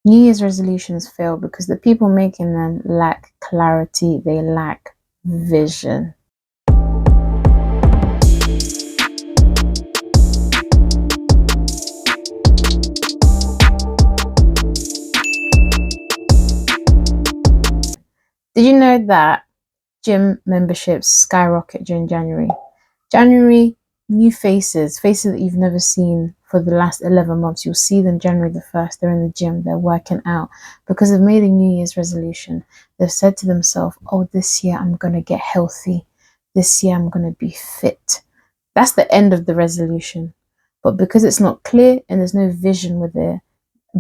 New Year's resolutions fail because the people making them lack clarity, they lack vision. Did you know that gym memberships skyrocket during January? January, new faces that you've never seen for the last 11 months. You'll see them January the 1st. They're in the gym, they're working out because they've made a New Year's resolution. They've said to themselves, oh, this year I'm going to get healthy. This year I'm going to be fit. That's the end of the resolution. But because it's not clear and there's no vision with it,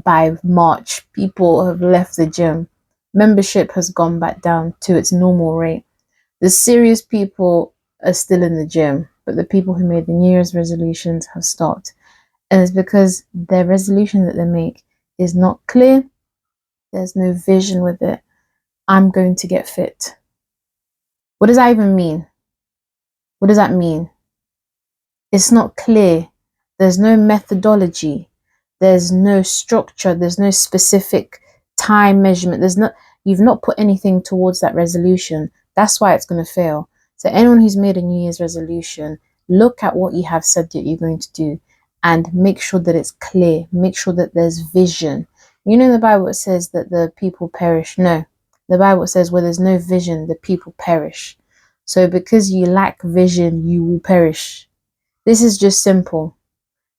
by March, people have left the gym. Membership has gone back down to its normal rate. The serious people are still in the gym, but the people who made the New Year's resolutions have stopped. And it's because their resolution that they make is not clear. There's no vision with it. I'm going to get fit. What does that even mean? What does that mean? It's not clear. There's no methodology. There's no structure. There's no specific time measurement. You've not put anything towards that resolution. That's why it's going to fail. So anyone who's made a New Year's resolution, look at what you have said that you're going to do and make sure that it's clear. Make sure that there's vision. You know, in the Bible, it says that the people perish. No, the Bible says where there's no vision, the people perish. So because you lack vision, you will perish. This is just simple.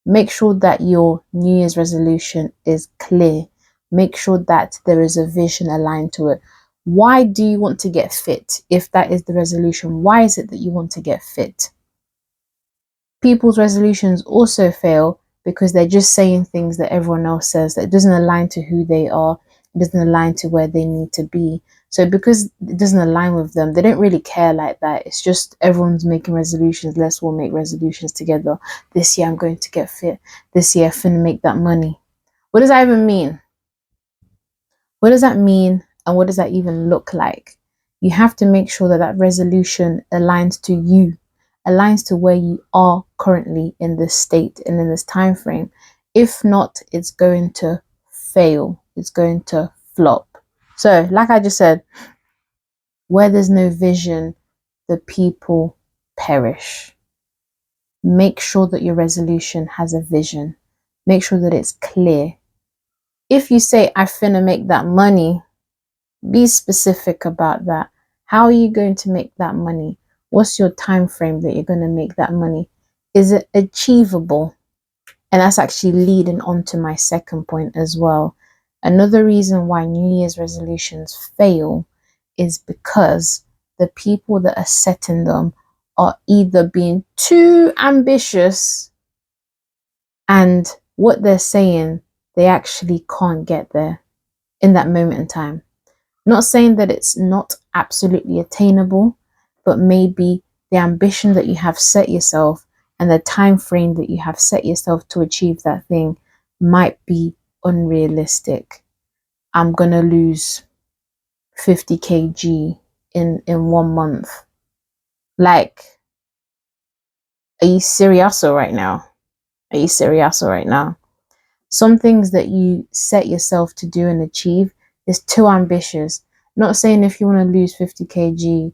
Make sure that your New Year's resolution is clear. Make sure that there is a vision aligned to it. Why do you want to get fit? If that is the resolution, why is it that you want to get fit? People's resolutions also fail because they're just saying things that everyone else says that doesn't align to who they are. It doesn't align to where they need to be. So because it doesn't align with them, they don't really care like that. It's just everyone's making resolutions. Let's all make resolutions together. This year I'm going to get fit. This year I'm finna make that money. What does that even mean? What does that mean? And what does that even look like? You have to make sure that that resolution aligns to you, aligns to where you are currently in this state and in this time frame. If not, it's going to fail. It's going to flop. So, like I just said, where there's no vision, the people perish. Make sure that your resolution has a vision. Make sure that it's clear. If you say, I finna make that money, be specific about that. How are you going to make that money? What's your time frame that you're going to make that money? Is it achievable? And that's actually leading on to my second point as well. Another reason why New Year's resolutions fail is because the people that are setting them are either being too ambitious and what they're saying, they actually can't get there in that moment in time. Not saying that it's not absolutely attainable, but maybe the ambition that you have set yourself and the time frame that you have set yourself to achieve that thing might be unrealistic. I'm going to lose 50 kg in 1 month. Like, are you serious right now? Are you serious right now? Some things that you set yourself to do and achieve is too ambitious. Not saying if you want to lose 50 kg,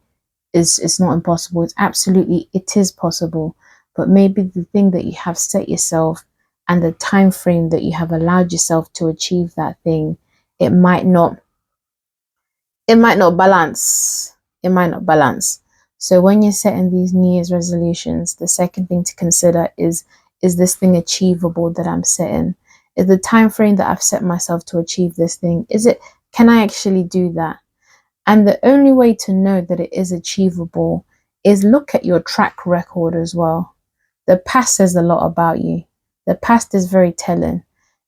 it's not impossible. It is possible. But maybe the thing that you have set yourself and the time frame that you have allowed yourself to achieve that thing, it might not balance. It might not balance. So when you're setting these New Year's resolutions, the second thing to consider is this thing achievable that I'm setting? Is the time frame that I've set myself to achieve this thing, can I actually do that? And the only way to know that it is achievable is look at your track record as well. The past says a lot about you. The past is very telling.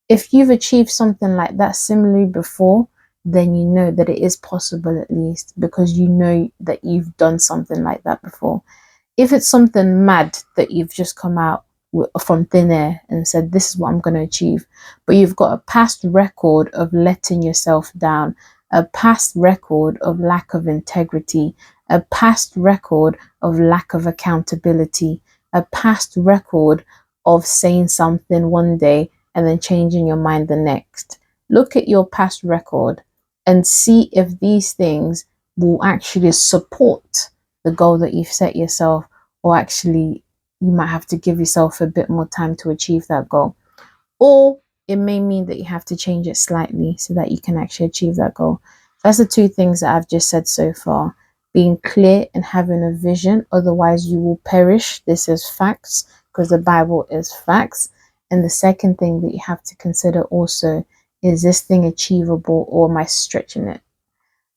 If you've achieved something like that similarly before, then you know that it is possible at least, because you know that you've done something like that before. If it's something mad that you've just come out from thin air and said, this is what I'm going to achieve, but you've got a past record of letting yourself down, a past record of lack of integrity, a past record of lack of accountability, a past record of saying something one day and then changing your mind the next, Look at your past record and see if these things will actually support the goal that you've set yourself, or actually you might have to give yourself a bit more time to achieve that goal. Or it may mean that you have to change it slightly so that you can actually achieve that goal. That's the two things that I've just said so far. Being clear and having a vision, otherwise you will perish. This is facts, because the Bible is facts. And the second thing that you have to consider also is this thing achievable, or am I stretching it?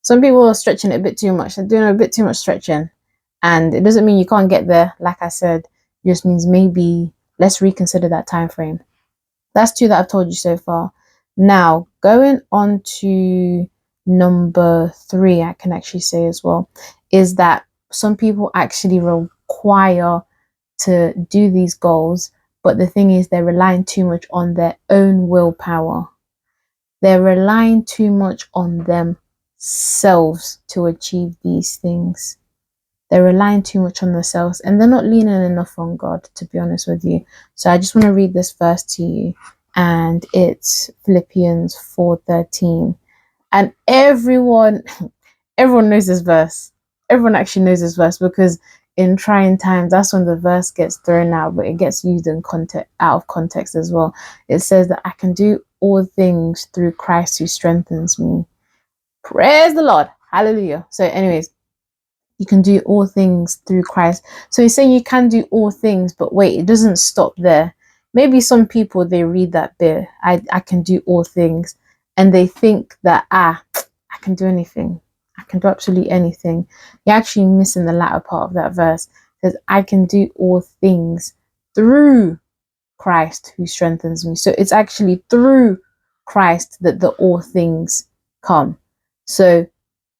Some people are stretching it a bit too much. They're doing a bit too much stretching. And it doesn't mean you can't get there. Like I said, it just means maybe let's reconsider that time frame. That's two that I've told you so far. Now, going on to number 3, I can actually say as well, is that some people actually require to do these goals, but the thing is they're relying too much on their own willpower. They're relying too much on themselves to achieve these things. They're relying too much on themselves, and they're not leaning enough on God, to be honest with you. So I just want to read this verse to you, and it's Philippians 4:13. And everyone knows this verse. Everyone actually knows this verse, because in trying times, that's when the verse gets thrown out, but it gets used in context, out of context as well. It says that I can do all things through Christ who strengthens me. Praise the Lord. Hallelujah. So anyways, you can do all things through Christ. So he's saying you can do all things, but wait, it doesn't stop there. Maybe some people, they read that bit, I can do all things, and they think that, I can do anything. I can do absolutely anything. You're actually missing the latter part of that verse. It says, I can do all things through Christ who strengthens me. So it's actually through Christ that the all things come. So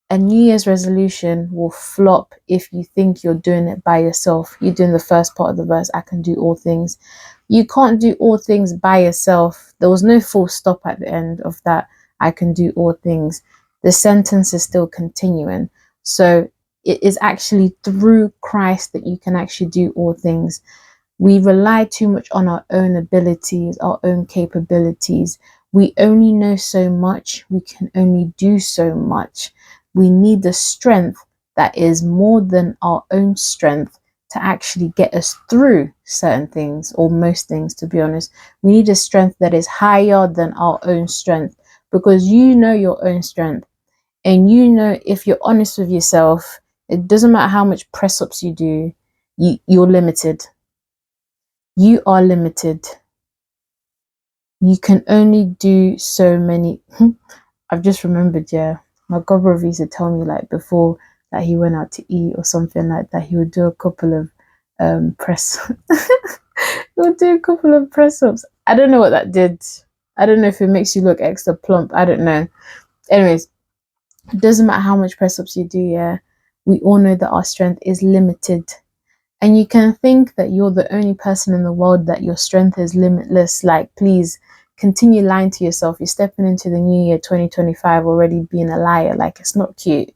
a New Year's resolution will flop if you think you're doing it by yourself. You're doing the first part of the verse, I can do all things. You can't do all things by yourself. There was no full stop at the end of that, I can do all things. The sentence is still continuing. So it is actually through Christ that you can actually do all things. We rely too much on our own abilities, our own capabilities. We only know so much. We can only do so much. We need the strength that is more than our own strength to actually get us through certain things, or most things, to be honest. We need a strength that is higher than our own strength, because you know your own strength. And you know, if you're honest with yourself, it doesn't matter how much press-ups you do, you're limited. You are limited. You can only do so many. I've just remembered, yeah, my godbrother used to tell me, like, before that he went out to eat or something like that, he would do a couple of press he would do a couple of press ups. I don't know what that did. I don't know if it makes you look extra plump. I don't know. Anyways, it doesn't matter how much press ups you do, yeah. We all know that our strength is limited. And you can think that you're the only person in the world that your strength is limitless. Like, please continue lying to yourself. You're stepping into the new year 2025 already being a liar. Like, it's not cute.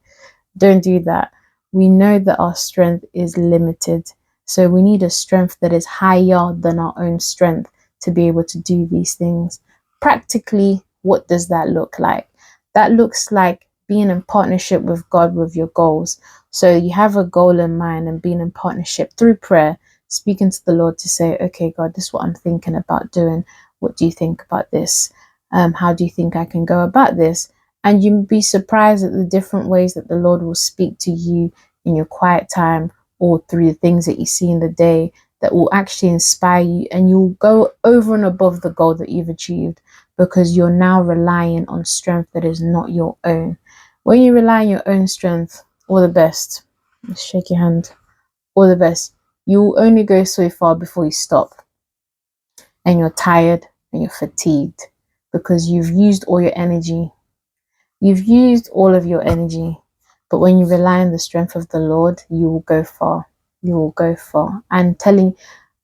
Don't do that. We know that our strength is limited. So we need a strength that is higher than our own strength to be able to do these things. Practically, what does that look like? That looks like being in partnership with God with your goals. So you have a goal in mind and being in partnership through prayer, speaking to the Lord to say, okay, God, this is what I'm thinking about doing. What do you think about this? How do you think I can go about this? And you'll be surprised at the different ways that the Lord will speak to you in your quiet time, or through the things that you see in the day that will actually inspire you, and you'll go over and above the goal that you've achieved, because you're now relying on strength that is not your own. When you rely on your own strength, all the best. Let's shake your hand. All the best. You'll only go so far before you stop. And you're tired and you're fatigued, because you've used all your energy. You've used all of your energy. But when you rely on the strength of the Lord, you will go far. You will go far. I'm telling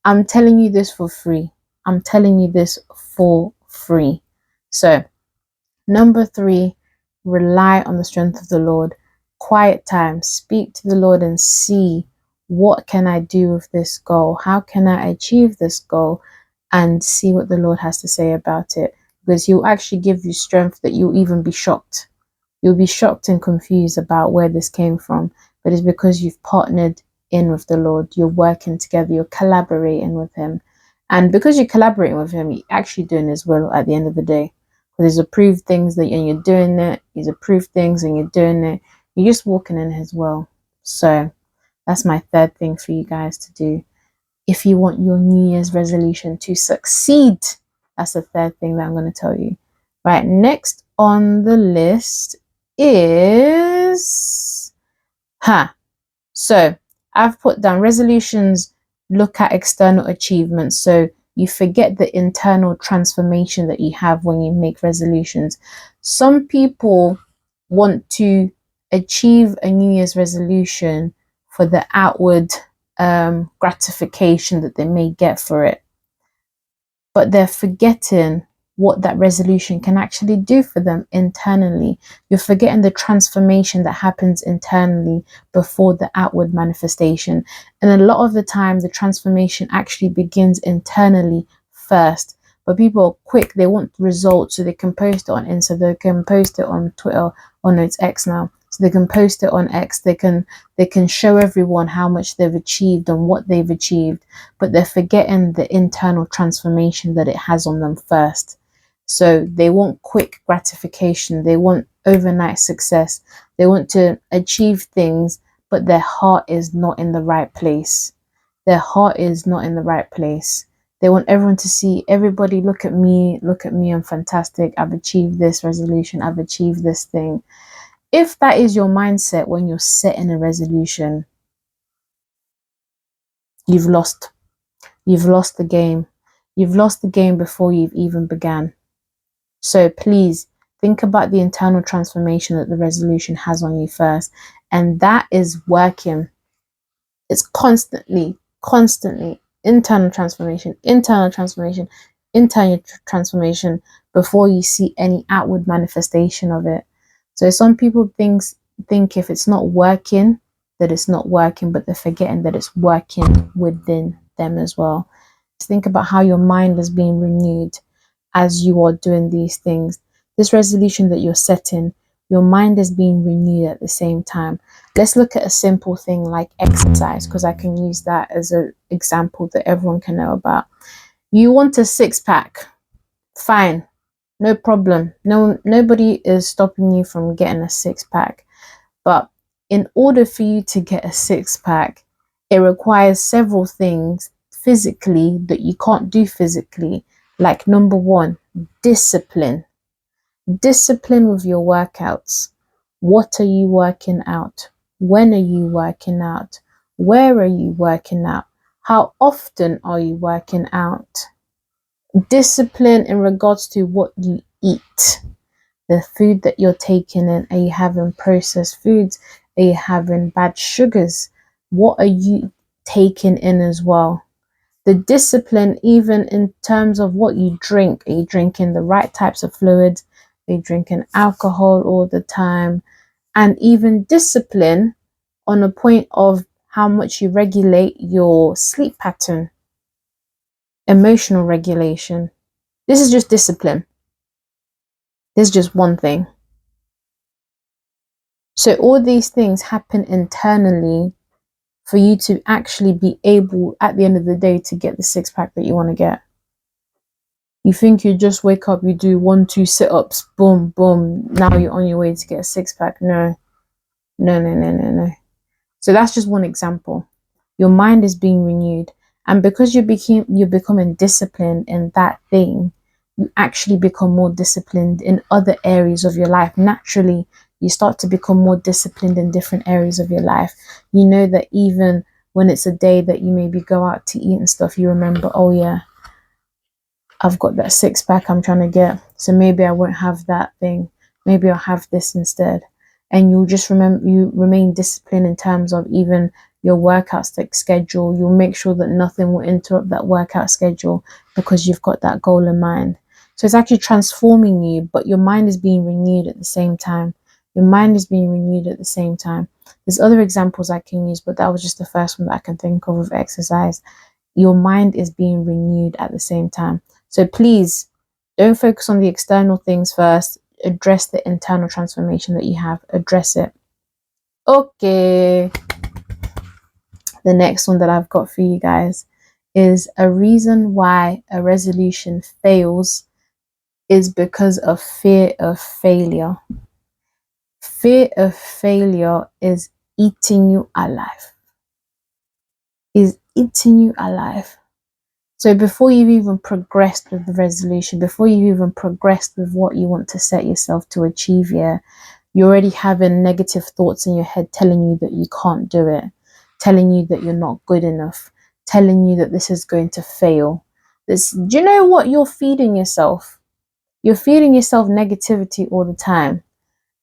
you this for free. I'm telling you this for free. So, number 3, rely on the strength of the Lord. Quiet time. Speak to the Lord and see, what can I do with this goal? How can I achieve this goal? And see what the Lord has to say about it. because he'll actually give you strength that you'll even be shocked. You'll be shocked and confused about where this came from, but it's because you've partnered in with the Lord. You're working together, you're collaborating with him. And because you're collaborating with him, you're actually doing his will at the end of the day. Because he's approved things that and you're doing it. He's approved things and you're doing it. You're just walking in his will. So that's my third thing for you guys to do. If you want your New Year's resolution to succeed, that's the third thing that I'm going to tell you. Right, next on the list is so I've put down resolutions look at external achievements, so you forget the internal transformation that you have when you make resolutions. Some people want to achieve a New Year's resolution for the outward gratification that they may get for it, but they're forgetting what that resolution can actually do for them internally. You're forgetting the transformation that happens internally before the outward manifestation. And a lot of the time, the transformation actually begins internally first. But people are quick, they want results, so they can post it on Insta, they can post it on Twitter, or no, it's X now. So they can post it on X, they can show everyone how much they've achieved and what they've achieved, but they're forgetting the internal transformation that it has on them first. So they want quick gratification, they want overnight success, they want to achieve things, but their heart is not in the right place. Their heart is not in the right place. They want everyone to see, everybody, look at me, I'm fantastic, I've achieved this resolution, I've achieved this thing. If that is your mindset when you're setting a resolution, you've lost. You've lost the game. You've lost the game before you've even began. So please think about the internal transformation that the resolution has on you first. And that is working. It's constantly internal transformation before you see any outward manifestation of it. So some people think if it's not working, that it's not working, but they're forgetting that it's working within them as well. Just think about how your mind is being renewed as you are doing these things. This resolution that you're setting, your mind is being renewed at the same time. Let's look at a simple thing like exercise, because I can use that as an example that everyone can know about. You want a six-pack, fine, no problem. Nobody is stopping you from getting a six-pack. But in order for you to get a six-pack, it requires several things physically that you can't do physically. Like number one, discipline. Discipline with your workouts. What are you working out? When are you working out? Where are you working out? How often are you working out? Discipline in regards to what you eat. The food that you're taking in. Are you having processed foods? Are you having bad sugars? What are you taking in as well? The discipline, even in terms of what you drink. Are you drinking the right types of fluids? Are you drinking alcohol all the time? And even discipline on a point of how much you regulate your sleep pattern. Emotional regulation. This is just discipline. This is just one thing. So all these things happen internally for you to actually be able, at the end of the day, to get the six-pack that you want to get. You think you just wake up, you do 1-2 sit-ups, boom, boom, now you're on your way to get a six-pack. No. So that's just one example. Your mind is being renewed. And because you're becoming disciplined in that thing, you actually become more disciplined in other areas of your life. Naturally, you start to become more disciplined in different areas of your life. You know that even when it's a day that you maybe go out to eat and stuff, you remember, oh yeah, I've got that six-pack I'm trying to get. So maybe I won't have that thing. Maybe I'll have this instead. And you'll just remember, you remain disciplined in terms of even your workout schedule. You'll make sure that nothing will interrupt that workout schedule because you've got that goal in mind. So it's actually transforming you, but your mind is being renewed at the same time. Your mind is being renewed at the same time. There's other examples I can use, but that was just the first one that I can think of with exercise. Your mind is being renewed at the same time. So please Don't focus on the external things first. Address the internal transformation that you have. Address it. Okay. The next one that I've got for you guys is a reason why a resolution fails is because of fear of failure. Fear of failure is eating you alive. Is eating you alive. So before you've even progressed with the resolution, before you've even progressed with what you want to set yourself to achieve here, you're already having negative thoughts in your head telling you that you can't do it, telling you that you're not good enough, telling you that this is going to fail. Do you know what you're feeding yourself? You're feeding yourself negativity all the time.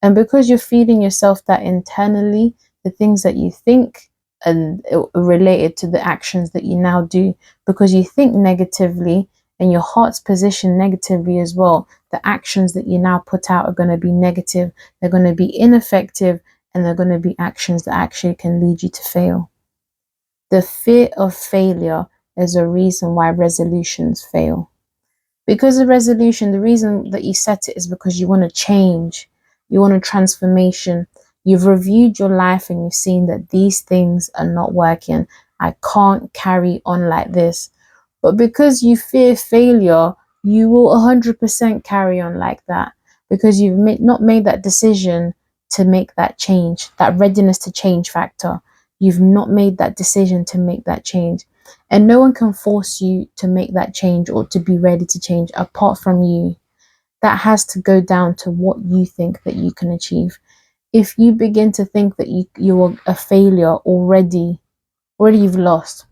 And because you're feeding yourself that internally, the things that you think and related to the actions that you now do, because you think negatively and your heart's positioned negatively as well, the actions that you now put out are going to be negative, they're going to be ineffective, and they're going to be actions that actually can lead you to fail. The fear of failure is a reason why resolutions fail. Because the resolution, the reason that you set it is because you want to change, you want a transformation. You've reviewed your life and you've seen that these things are not working. I can't carry on like this. But because you fear failure, you will 100% carry on like that, because you've not made that decision to make that change, that readiness to change factor. You've not made that decision to make that change. And no one can force you to make that change or to be ready to change apart from you. That has to go down to what you think that you can achieve. If you begin to think that you are a failure already you've lost.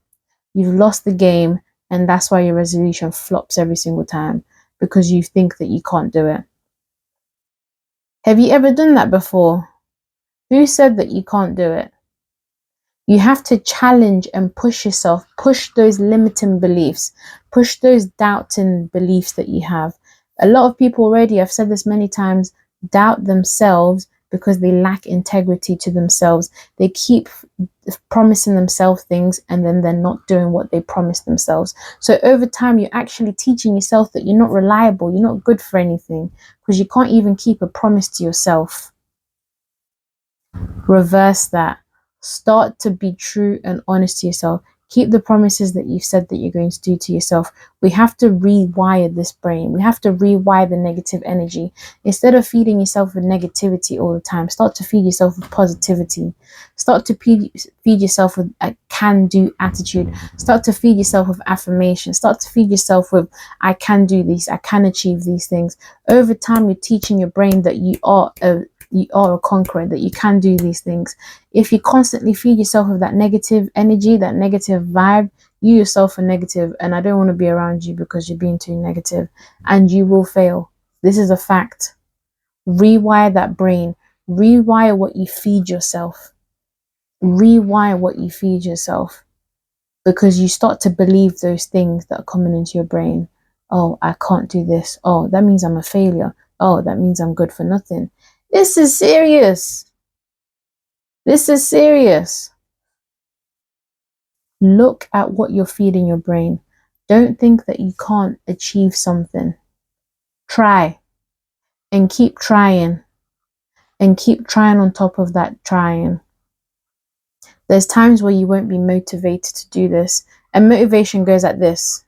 You've lost the game, and that's why your resolution flops every single time, because you think that you can't do it. Have you ever done that before? Who said that you can't do it? You have to challenge and push yourself, push those limiting beliefs, push those doubting beliefs that you have. A lot of people already, I've said this many times, doubt themselves because they lack integrity to themselves. They keep promising themselves things and then they're not doing what they promised themselves. So over time, you're actually teaching yourself that you're not reliable, you're not good for anything, because you can't even keep a promise to yourself. Reverse that. Start to be true and honest to yourself. Keep the promises that you've said that you're going to do to yourself. We have to rewire this brain. We have to rewire the negative energy. Instead of feeding yourself with negativity all the time, start to feed yourself with positivity. Start to feed yourself with a can-do attitude. Start to feed yourself with affirmation. Start to feed yourself with, I can do this. I can achieve these things. Over time, you're teaching your brain that you are a conqueror, that you can do these things. If you constantly feed yourself with that negative energy, that negative vibe, you yourself are negative, and I don't want to be around you because you're being too negative, and you will fail. This is a fact. Rewire that brain. Rewire what you feed yourself. Rewire what you feed yourself, because you start to believe those things that are coming into your brain. Oh, I can't do this. Oh, that means I'm a failure. Oh, that means I'm good for nothing. This is serious. This is serious. Look at what you're feeding your brain. Don't think that you can't achieve something. Try and keep trying, and keep trying on top of that trying. There's times where you won't be motivated to do this, and motivation goes like this.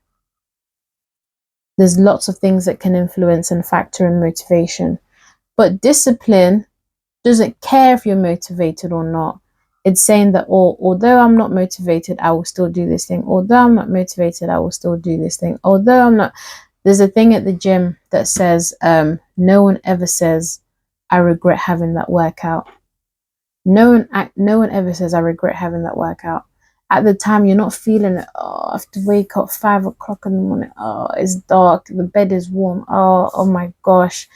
There's lots of things that can influence and factor in motivation, but discipline doesn't care if you're motivated or not. It's saying that, although I'm not motivated, I will still do this thing. Although I'm not motivated, I will still do this thing. Although I'm not. There's a thing at the gym that says, no one ever says, I regret having that workout. No one ever says, I regret having that workout. At the time, you're not feeling it. Oh, I have to wake up 5 o'clock in the morning. Oh, it's dark. The bed is warm. Oh my gosh.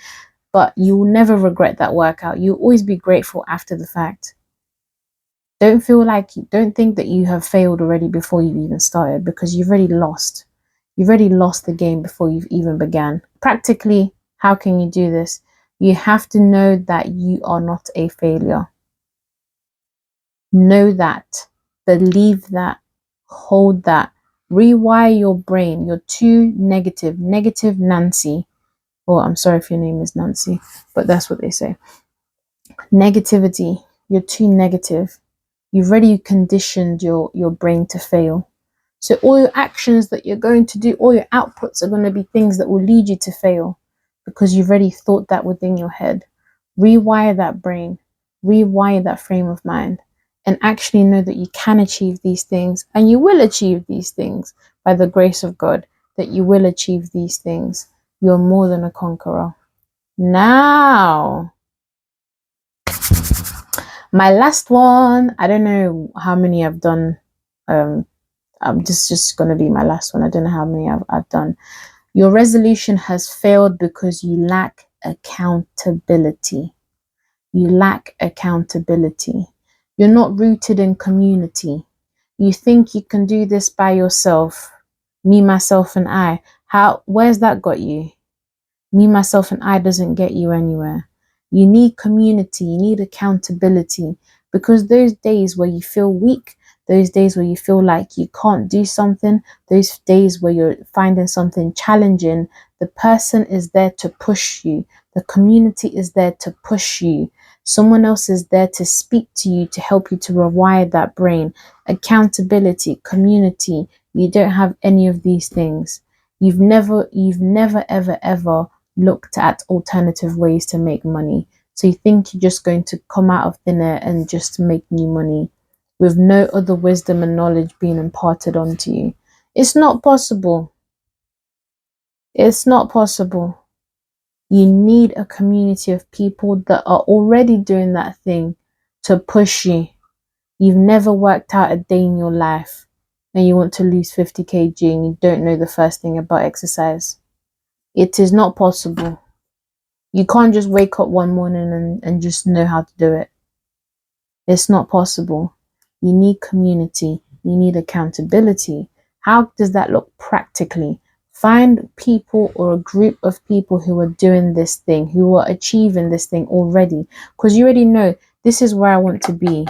But you will never regret that workout. You'll always be grateful after the fact. Don't think that you have failed already before you've even started, because you've already lost. You've already lost the game before you've even began. Practically, how can you do this? You have to know that you are not a failure. Know that. Believe that. Hold that. Rewire your brain. You're too negative. Negative Nancy. Or I'm sorry if your name is Nancy, but that's what they say. Negativity. You're too negative. You've already conditioned your brain to fail. So all your actions that you're going to do, all your outputs are going to be things that will lead you to fail because you've already thought that within your head. Rewire that brain, rewire that frame of mind, and actually know that you can achieve these things and you will achieve these things by the grace of God, that you will achieve these things. You're more than a conqueror. Now, my last one, I don't know how many I've done. Just gonna be my last one. I don't know how many I've done. Your resolution has failed because you lack accountability. You lack accountability. You're not rooted in community. You think you can do this by yourself. Me, myself, and I. Where's that got you? Me, myself, and I doesn't get you anywhere. You need community, you need accountability, because those days where you feel weak, those days where you feel like you can't do something, those days where you're finding something challenging, the person is there to push you. The community is there to push you. Someone else is there to speak to you, to help you to rewire that brain. Accountability, community, you don't have any of these things. You've never, ever, ever looked at alternative ways to make money. So you think you're just going to come out of thin air and just make new money with no other wisdom and knowledge being imparted onto you. It's not possible. It's not possible. You need a community of people that are already doing that thing to push you. You've never worked out a day in your life and you want to lose 50 kg and you don't know the first thing about exercise. It is not possible. You can't just wake up one morning and just know how to do it. It's not possible. You need community. You need accountability. How does that look practically? Find people or a group of people who are doing this thing, who are achieving this thing already. Because you already know this is where I want to be.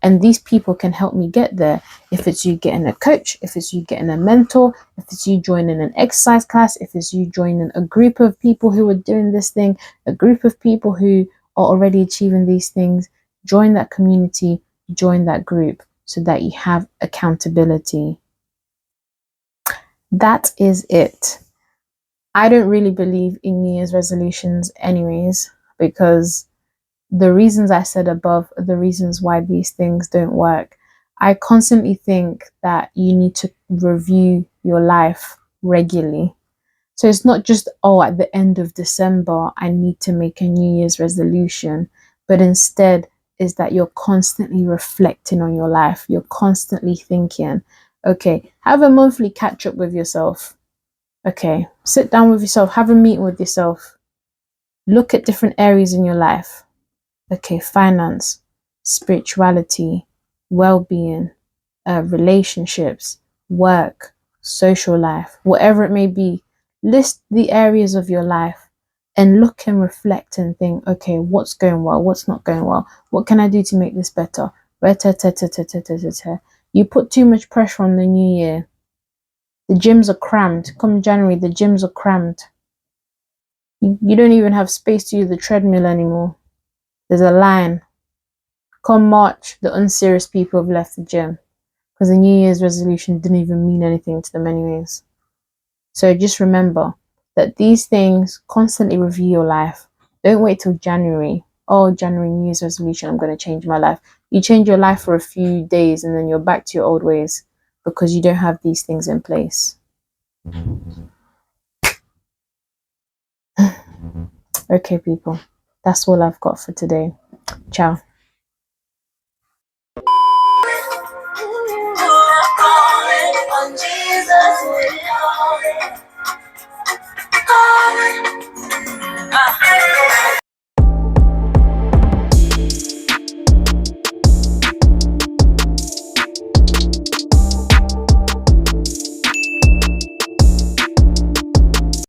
And these people can help me get there. If it's you getting a coach, if it's you getting a mentor, if it's you joining an exercise class, if it's you joining a group of people who are doing this thing, a group of people who are already achieving these things, join that community, join that group so that you have accountability. That is it. I don't really believe in New Year's resolutions anyways, because the reasons I said above are the reasons why these things don't work. I constantly think that you need to review your life regularly. So it's not just, at the end of December, I need to make a New Year's resolution, but instead is that you're constantly reflecting on your life. You're constantly thinking, okay, have a monthly catch up with yourself. Okay, sit down with yourself, have a meeting with yourself. Look at different areas in your life. Okay, finance, spirituality, well-being, relationships, work, social life, whatever it may be. List the areas of your life and look and reflect and think, okay, what's going well? What's not going well? What can I do to make this better? You put too much pressure on the new year. The gyms are crammed. Come January, the gyms are crammed. You don't even have space to use the treadmill anymore. There's a line. Come March, the unserious people have left the gym because the New Year's resolution didn't even mean anything to them anyways. So just remember that these things, constantly review your life. Don't wait till January. Oh, January New Year's resolution, I'm going to change my life. You change your life for a few days and then you're back to your old ways because you don't have these things in place. Okay, people, that's all I've got for today. Ciao.